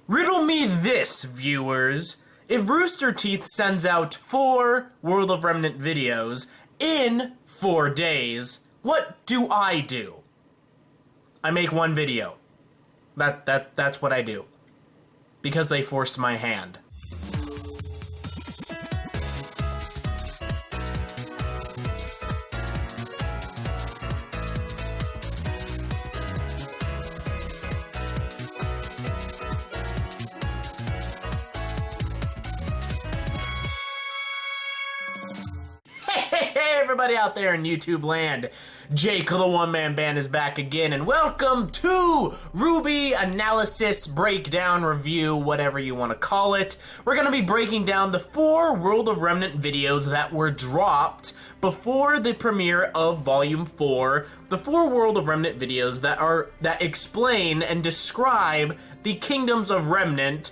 Riddle me this, viewers. If Rooster Teeth sends out 4 World of Remnant videos in 4 days, what do? I make 1 video. That's what I do. Because they forced my hand. Hey everybody out there in YouTube land, Jake the OneManBand is back again, and welcome to RWBY Analysis, Breakdown, Review, whatever you want to call it. We're going to be breaking down the 4 World of Remnant videos that were dropped before the premiere of Volume 4, the 4 World of Remnant videos that explain and describe the Kingdoms of Remnant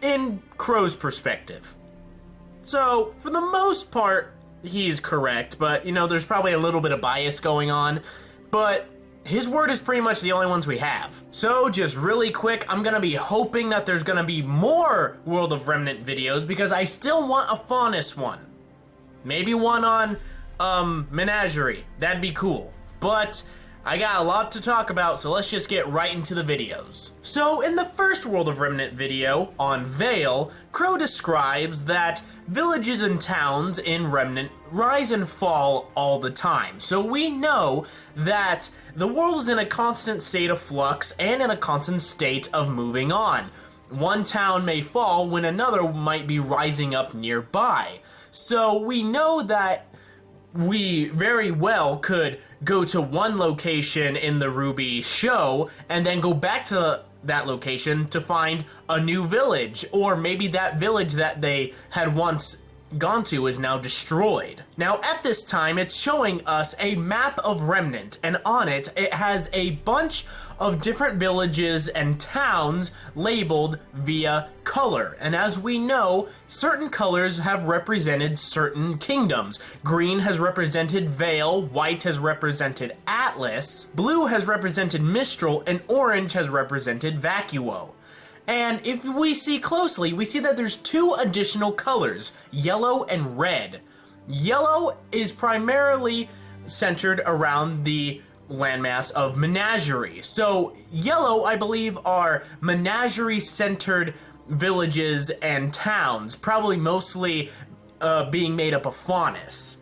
in Qrow's perspective. So, for the most part, he's correct, but, you know, there's probably a little bit of bias going on, but his word is pretty much the only ones we have. So, just really quick, I'm gonna be hoping that there's gonna be more World of Remnant videos, because I still want a Faunus one. Maybe one on, Menagerie. That'd be cool. But I got a lot to talk about, so let's just get right into the videos. So, in the first World of Remnant video, on Vale, Qrow describes that villages and towns in Remnant rise and fall all the time. So we know that the world is in a constant state of flux and in a constant state of moving on. One town may fall when another might be rising up nearby. So we know that we very well could go to one location in the RWBY show and then go back to that location to find a new village, or maybe that village that they had once gone to is now destroyed. Now at this time it's showing us a map of Remnant, and on it has a bunch of different villages and towns labeled via color. And as we know, certain colors have represented certain kingdoms. Green has represented Vale, white has represented Atlas, blue has represented Mistral, and orange has represented Vacuo. And if we see closely, we see that there's 2 additional colors, yellow and red. Yellow is primarily centered around the landmass of Menagerie. So yellow, I believe, are Menagerie-centered villages and towns, probably mostly being made up of Faunus.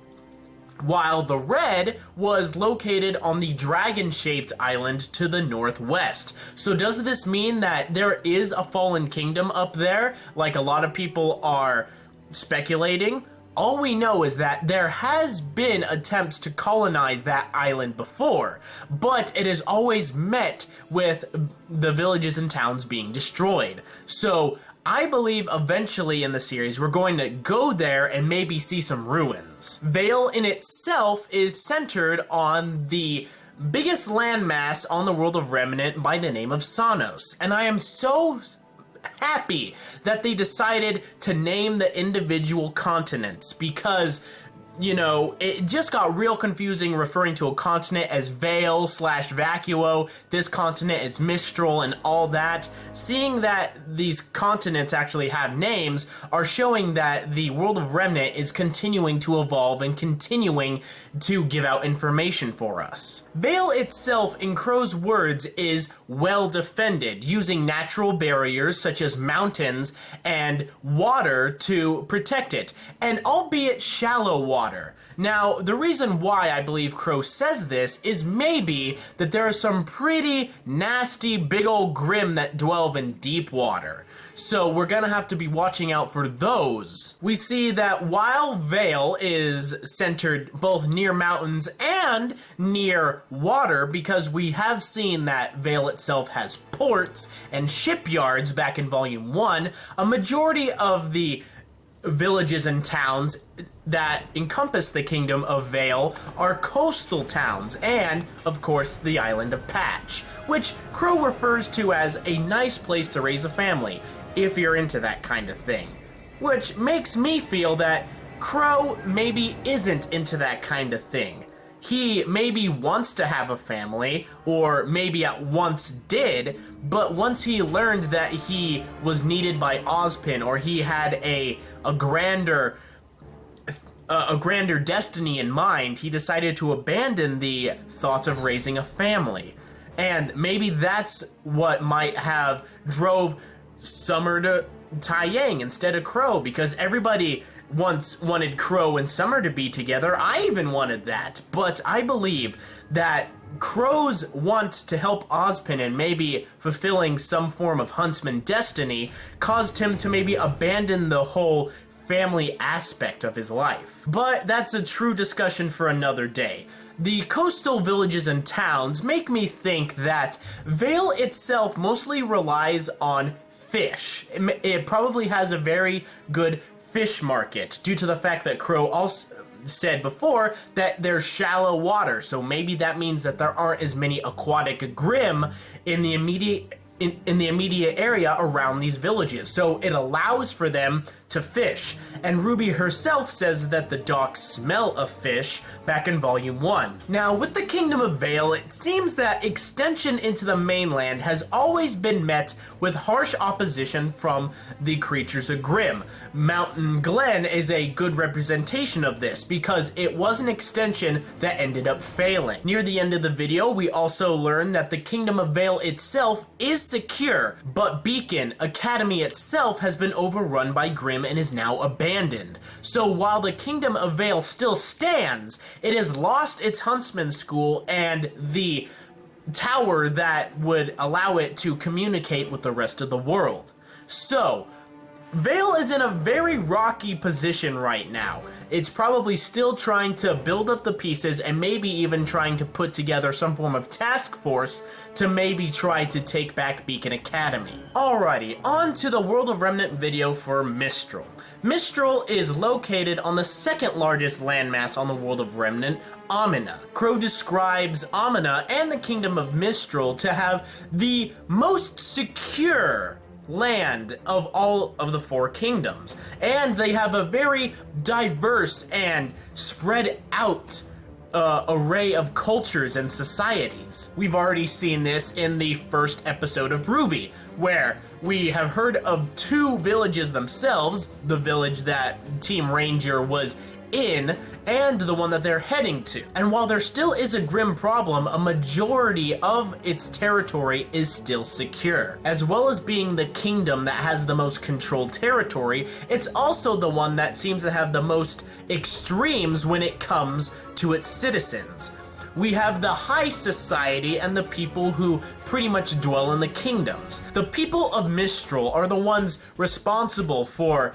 While the red was located on the dragon-shaped island to the northwest. So does this mean that there is a fallen kingdom up there, like a lot of people are speculating? All we know is that there has been attempts to colonize that island before, but it is always met with the villages and towns being destroyed. So I believe eventually in the series we're going to go there and maybe see some ruins. Vale in itself is centered on the biggest landmass on the World of Remnant by the name of Sonos, and I am so happy that they decided to name the individual continents, because, you know, it just got real confusing referring to a continent as Vale/Vacuo, this continent is Mistral, and all that. Seeing that these continents actually have names are showing that the World of Remnant is continuing to evolve and continuing to give out information for us. Vale itself, in Qrow's words, is well defended, using natural barriers such as mountains and water to protect it, and albeit shallow water. Now, the reason why I believe Qrow says this is maybe that there are some pretty nasty big old Grimm that dwell in deep water. So we're gonna have to be watching out for those. We see that while Vale is centered both near mountains and near water, because we have seen that Vale itself has ports and shipyards back in Volume 1, a majority of the villages and towns that encompass the Kingdom of Vale are coastal towns, and, of course, the island of Patch, which Qrow refers to as a nice place to raise a family, if you're into that kind of thing. Which makes me feel that Qrow maybe isn't into that kind of thing. he maybe wants to have a family, or maybe at once did, but once he learned that he was needed by Ozpin, or he had a grander destiny in mind, he decided to abandon the thoughts of raising a family. And maybe that's what might have drove Summer to Taiyang instead of Qrow, because everybody once wanted Qrow and Summer to be together. I even wanted that, but I believe that Qrow's want to help Ozpin and maybe fulfilling some form of huntsman destiny caused him to maybe abandon the whole family aspect of his life. But that's a true discussion for another day. The coastal villages and towns make me think that Vale itself mostly relies on fish. It probably has a very good fish market due to the fact that Qrow also said before that there's shallow water, so maybe that means that there aren't as many aquatic Grimm in the immediate area around these villages, so it allows for them to fish. And RWBY herself says that the docks smell of fish back in Volume 1. Now, with the Kingdom of Vale, it seems that extension into the mainland has always been met with harsh opposition from the creatures of Grimm. Mountain Glen is a good representation of this, because it was an extension that ended up failing. Near the end of the video, we also learn that the Kingdom of Vale itself is secure, but Beacon Academy itself has been overrun by Grimm and is now abandoned. So while the Kingdom of Vale still stands, it has lost its Huntsman School and the tower that would allow it to communicate with the rest of the world. So Vale is in a very rocky position right now. It's probably still trying to build up the pieces and maybe even trying to put together some form of task force to maybe try to take back Beacon Academy. Alrighty, on to the World of Remnant video for Mistral. Mistral is located on the second largest landmass on the World of Remnant, Amina. Qrow describes Amina and the Kingdom of Mistral to have the most secure land of all of the 4 kingdoms, and they have a very diverse and spread out array of cultures and societies. We've already seen this in the first episode of RWBY, where we have heard of 2 villages themselves, the village that Team Ranger was in, and the one that they're heading to. And while there still is a Grimm problem, a majority of its territory is still secure. As well as being the kingdom that has the most controlled territory, it's also the one that seems to have the most extremes when it comes to its citizens. We have the high society and the people who pretty much dwell in the kingdoms. The people of Mistral are the ones responsible for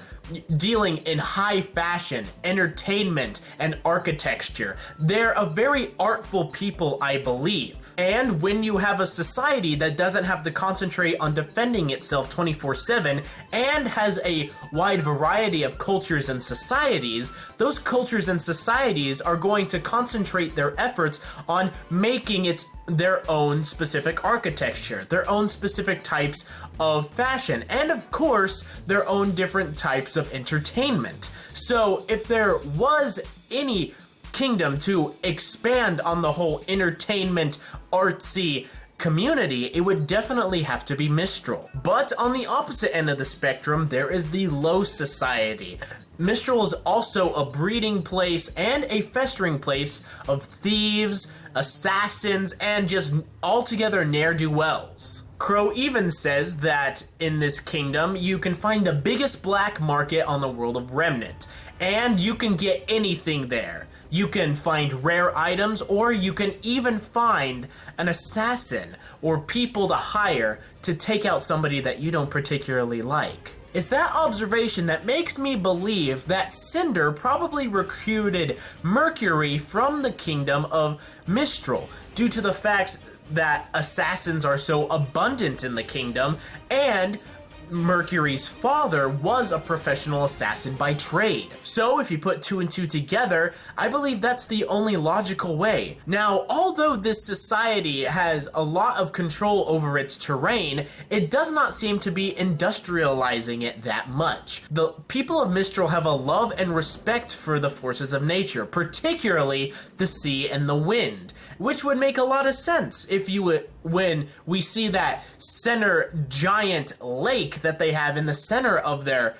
dealing in high fashion, entertainment, and architecture. They're a very artful people, I believe. And when you have a society that doesn't have to concentrate on defending itself 24/7 and has a wide variety of cultures and societies, those cultures and societies are going to concentrate their efforts on making their own specific architecture, their own specific types of fashion, and of course, their own different types of entertainment. So if there was any kingdom to expand on the whole entertainment, artsy community, it would definitely have to be Mistral. But on the opposite end of the spectrum, there is the low society. Mistral is also a breeding place and a festering place of thieves, assassins, and just altogether ne'er-do-wells. Qrow even says that in this kingdom, you can find the biggest black market on the World of Remnant, and you can get anything there. You can find rare items, or you can even find an assassin or people to hire to take out somebody that you don't particularly like. It's that observation that makes me believe that Cinder probably recruited Mercury from the kingdom of Mistral due to the fact that assassins are so abundant in the kingdom, and Mercury's father was a professional assassin by trade. So if you put 2 and 2 together, I believe that's the only logical way. Now, although this society has a lot of control over its terrain, it does not seem to be industrializing it that much. The people of Mistral have a love and respect for the forces of nature, particularly the sea and the wind, which would make a lot of sense if you would, when we see that center giant lake that they have in the center of their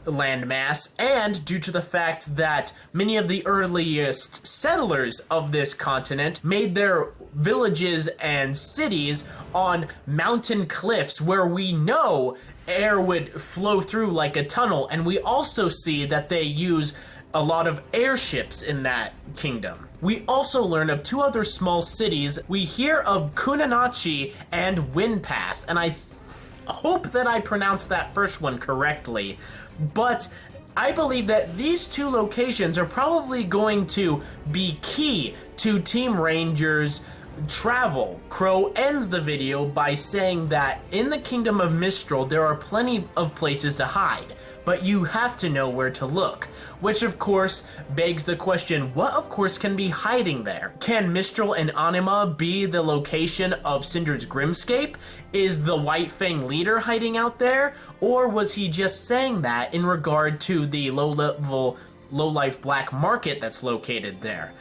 landmass, and due to the fact that many of the earliest settlers of this continent made their villages and cities on mountain cliffs where we know air would flow through like a tunnel, and we also see that they use a lot of airships in that kingdom. We also learn of 2 other small cities. We hear of Kunanachi and Windpath, and I hope that I pronounced that first one correctly, but I believe that these 2 locations are probably going to be key to Team Ranger's travel. Qrow ends the video by saying that in the Kingdom of Mistral there are plenty of places to hide, but you have to know where to look. Which of course begs the question, what of course can be hiding there? Can Mistral and Anima be the location of Cinder's Grimscape? Is the White Fang leader hiding out there? Or was he just saying that in regard to the low-level, low-life black market that's located there?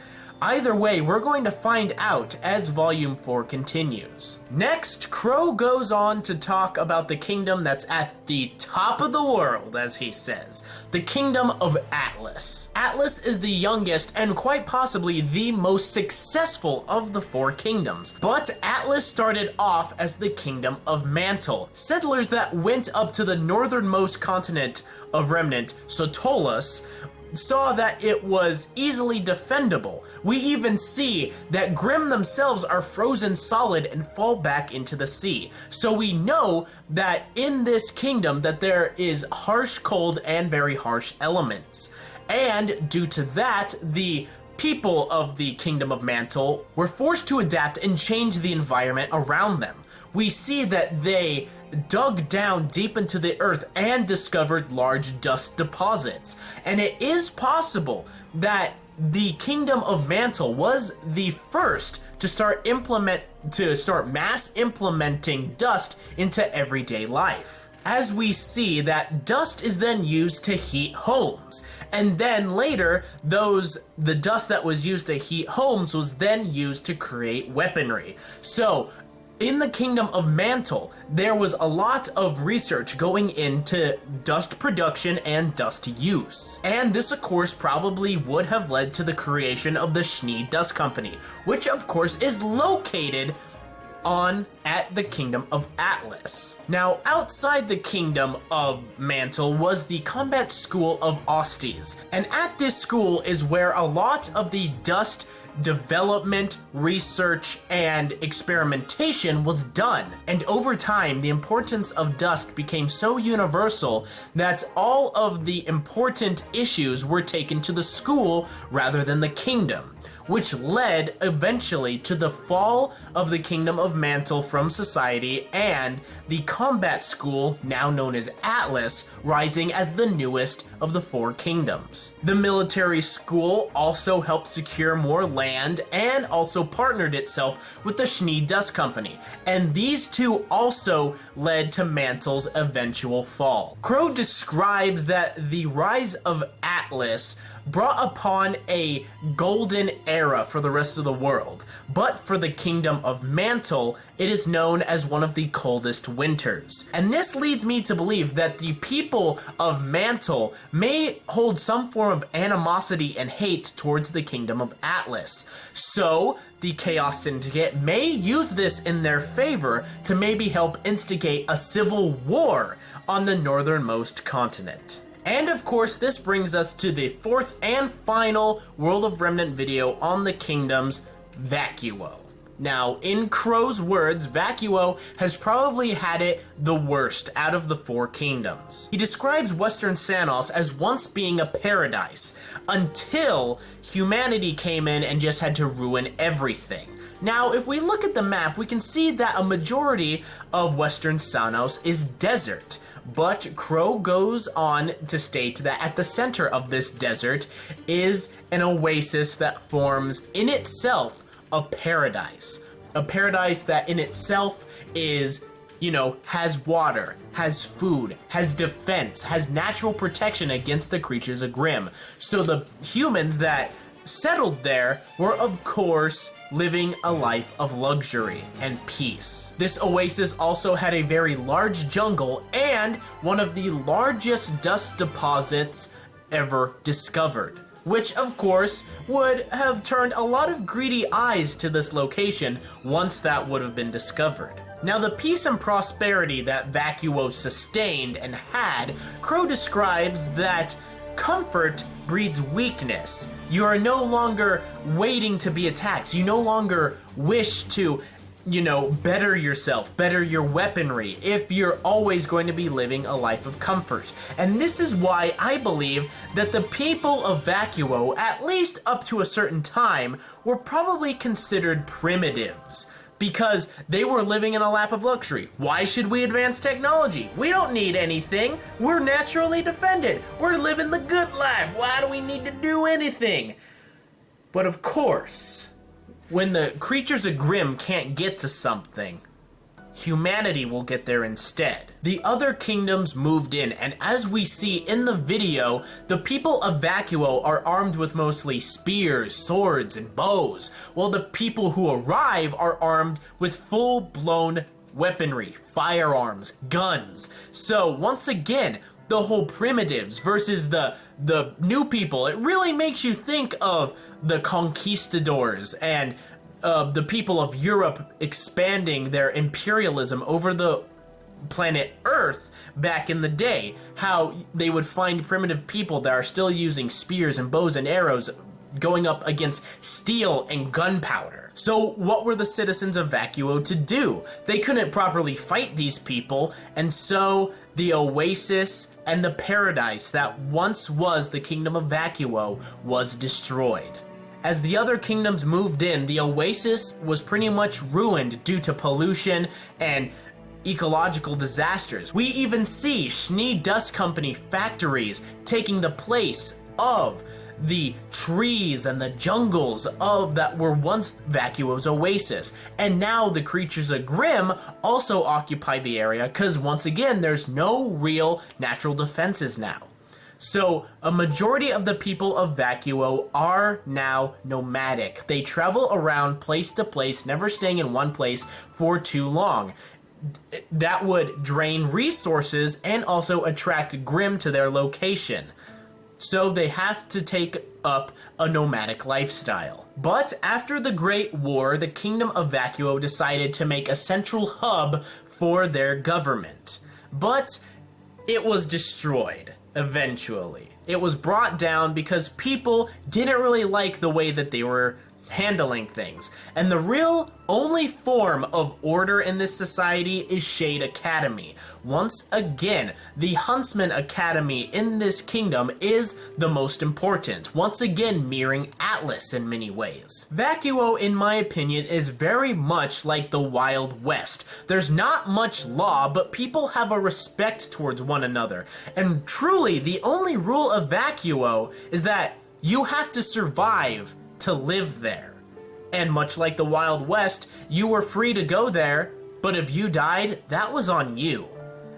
Either way, we're going to find out as Volume 4 continues. Next, Qrow goes on to talk about the kingdom that's at the top of the world, as he says. The Kingdom of Atlas. Atlas is the youngest and quite possibly the most successful of the 4 kingdoms. But Atlas started off as the Kingdom of Mantle. Settlers that went up to the northernmost continent of Remnant, Sotolas, saw that it was easily defendable. We even see that Grimm themselves are frozen solid and fall back into the sea. So we know that in this kingdom that there is harsh cold and very harsh elements. And due to that, the people of the Kingdom of Mantle were forced to adapt and change the environment around them. We see that they dug down deep into the earth and discovered large dust deposits. And it is possible that the Kingdom of Mantle was the first to start mass implementing dust into everyday life. As we see that dust is then used to heat homes, and then later the dust that was used to heat homes was then used to create weaponry. So in the Kingdom of Mantle, there was a lot of research going into dust production and dust use. And this, of course, probably would have led to the creation of the Schnee Dust Company, which, of course, is located at the Kingdom of Atlas. Now, outside the Kingdom of Mantle was the Combat School of Ostes, and at this school is where a lot of the dust development, research, and experimentation was done. And over time, the importance of dust became so universal that all of the important issues were taken to the school rather than the kingdom, which led eventually to the fall of the Kingdom of Mantle from society and the combat school, now known as Atlas, rising as the newest of the 4 kingdoms. The military school also helped secure more land and also partnered itself with the Schnee Dust Company, and these 2 also led to Mantle's eventual fall. Qrow describes that the rise of Atlas brought upon a golden era for the rest of the world, but for the Kingdom of Mantle, it is known as one of the coldest winters. And this leads me to believe that the people of Mantle may hold some form of animosity and hate towards the Kingdom of Atlas. So, the Chaos Syndicate may use this in their favor to maybe help instigate a civil war on the northernmost continent. And of course, this brings us to the 4th and final World of Remnant video on the kingdoms, Vacuo. Now, in Qrow's words, Vacuo has probably had it the worst out of the 4 kingdoms. He describes Western Sanos as once being a paradise, until humanity came in and just had to ruin everything. Now, if we look at the map, we can see that a majority of Western Sanos is desert. But Qrow goes on to state that at the center of this desert is an oasis that forms in itself a paradise. A paradise that in itself is, has water, has food, has defense, has natural protection against the creatures of Grimm. So the humans that settled there were, of course, living a life of luxury and peace. This oasis also had a very large jungle and one of the largest dust deposits ever discovered, which of course would have turned a lot of greedy eyes to this location once that would have been discovered. Now, the peace and prosperity that Vacuo sustained and had, Qrow describes that comfort breeds weakness. You are no longer waiting to be attacked. You no longer wish to, better yourself, better your weaponry, if you're always going to be living a life of comfort. And this is why I believe that the people of Vacuo, at least up to a certain time, were probably considered primitives, because they were living in a lap of luxury. Why should we advance technology? We don't need anything. We're naturally defended. We're living the good life. Why do we need to do anything? But of course, when the creatures of Grimm can't get to something, humanity will get there instead. The other kingdoms moved in, and as we see in the video, the people of Vacuo are armed with mostly spears, swords, and bows, while the people who arrive are armed with full-blown weaponry, firearms, guns. So once again, the whole primitives versus the new people, it really makes you think of the conquistadors and the people of Europe expanding their imperialism over the planet Earth back in the day. How they would find primitive people that are still using spears and bows and arrows going up against steel and gunpowder. So what were the citizens of Vacuo to do? They couldn't properly fight these people, and so the oasis and the paradise that once was the kingdom of Vacuo was destroyed. As the other kingdoms moved in, the oasis was pretty much ruined due to pollution and ecological disasters. We even see Schnee Dust Company factories taking the place of the trees and the jungles of that were once Vacuo's oasis. And now the creatures of Grimm also occupy the area because once again, there's no real natural defenses now. So, a majority of the people of Vacuo are now nomadic. They travel around place to place, never staying in one place for too long. That would drain resources and also attract Grimm to their location. So they have to take up a nomadic lifestyle. But after the Great War, the Kingdom of Vacuo decided to make a central hub for their government. But it was destroyed. Eventually. It was brought down because people didn't really like the way that they were handling things. And the real only form of order in this society is Shade Academy. Once again, the Huntsman Academy in this kingdom is the most important. Once again, mirroring Atlas in many ways. Vacuo, in my opinion, is very much like the Wild West. There's not much law, but people have a respect towards one another. And truly, the only rule of Vacuo is that you have to survive to live there. And much like the Wild West, you were free to go there, but if you died, that was on you.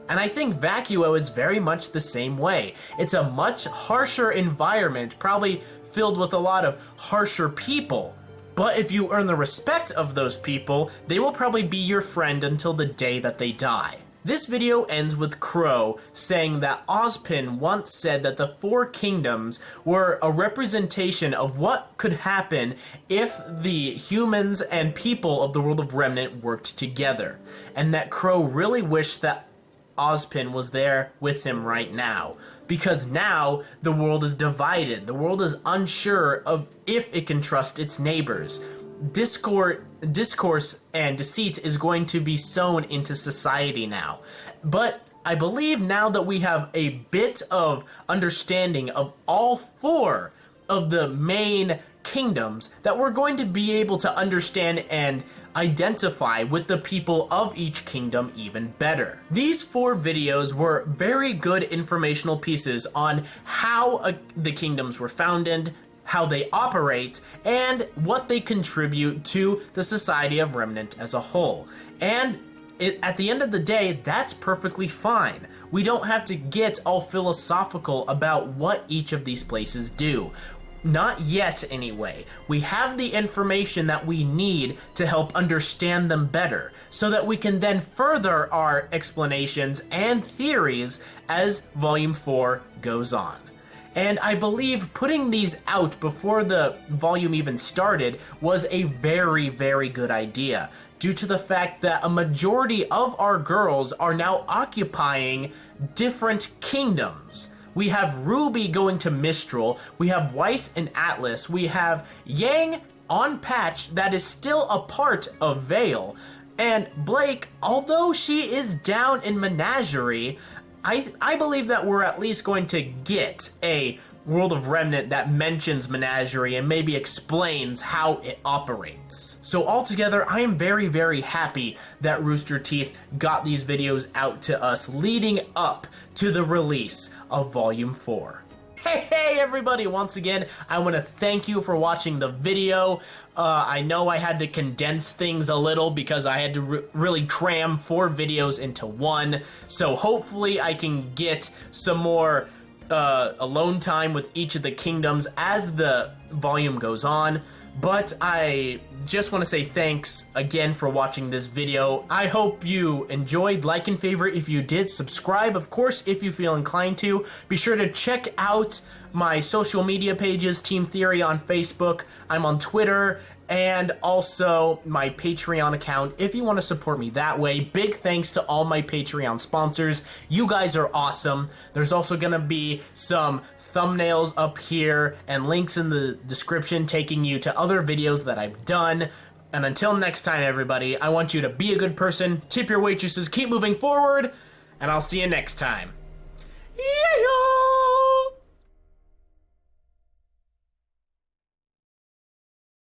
And I think Vacuo is very much the same way. It's a much harsher environment, probably filled with a lot of harsher people. But if you earn the respect of those people, they will probably be your friend until the day that they die. This video ends with Qrow saying that Ozpin once said that the Four Kingdoms were a representation of what could happen if the humans and people of the World of Remnant worked together, and that Qrow really wished that Ozpin was there with him right now, because now the world is divided. The world is unsure of if it can trust its neighbors. Discourse and deceit is going to be sown into society now. But I believe now that we have a bit of understanding of all four of the main kingdoms that we're going to be able to understand and identify with the people of each kingdom even better. These 4 videos were very good informational pieces on how the kingdoms were founded, how they operate, and what they contribute to the Society of Remnant as a whole. And at the end of the day, that's perfectly fine. We don't have to get all philosophical about what each of these places do. Not yet, anyway. We have the information that we need to help understand them better, so that we can then further our explanations and theories as Volume 4 goes on. And I believe putting these out before the volume even started was a very, very good idea, due to the fact that a majority of our girls are now occupying different kingdoms. We have RWBY going to Mistral, we have Weiss and Atlas, we have Yang on Patch that is still a part of Vale, and Blake, although she is down in Menagerie, I believe that we're at least going to get a World of Remnant that mentions Menagerie and maybe explains how it operates. So altogether, I am very, very happy that Rooster Teeth got these videos out to us leading up to the release of Volume 4. Hey everybody, once again, I want to thank you for watching the video. I know I had to condense things a little because I had to really cram 4 videos into one, so hopefully I can get some more alone time with each of the kingdoms as the volume goes on. But I just want to say thanks again for watching this video. I hope you enjoyed. Like and favorite if you did. Subscribe, of course, if you feel inclined to. Be sure to check out my social media pages, Team Theory on Facebook. I'm on Twitter, and also my Patreon account if you want to support me that way. Big thanks to all my Patreon sponsors. You guys are awesome. There's also going to be some thumbnails up here and links in the description taking you to other videos that I've done. And until next time, everybody, I want you to be a good person, tip your waitresses, keep moving forward, and I'll see you next time. Yeah!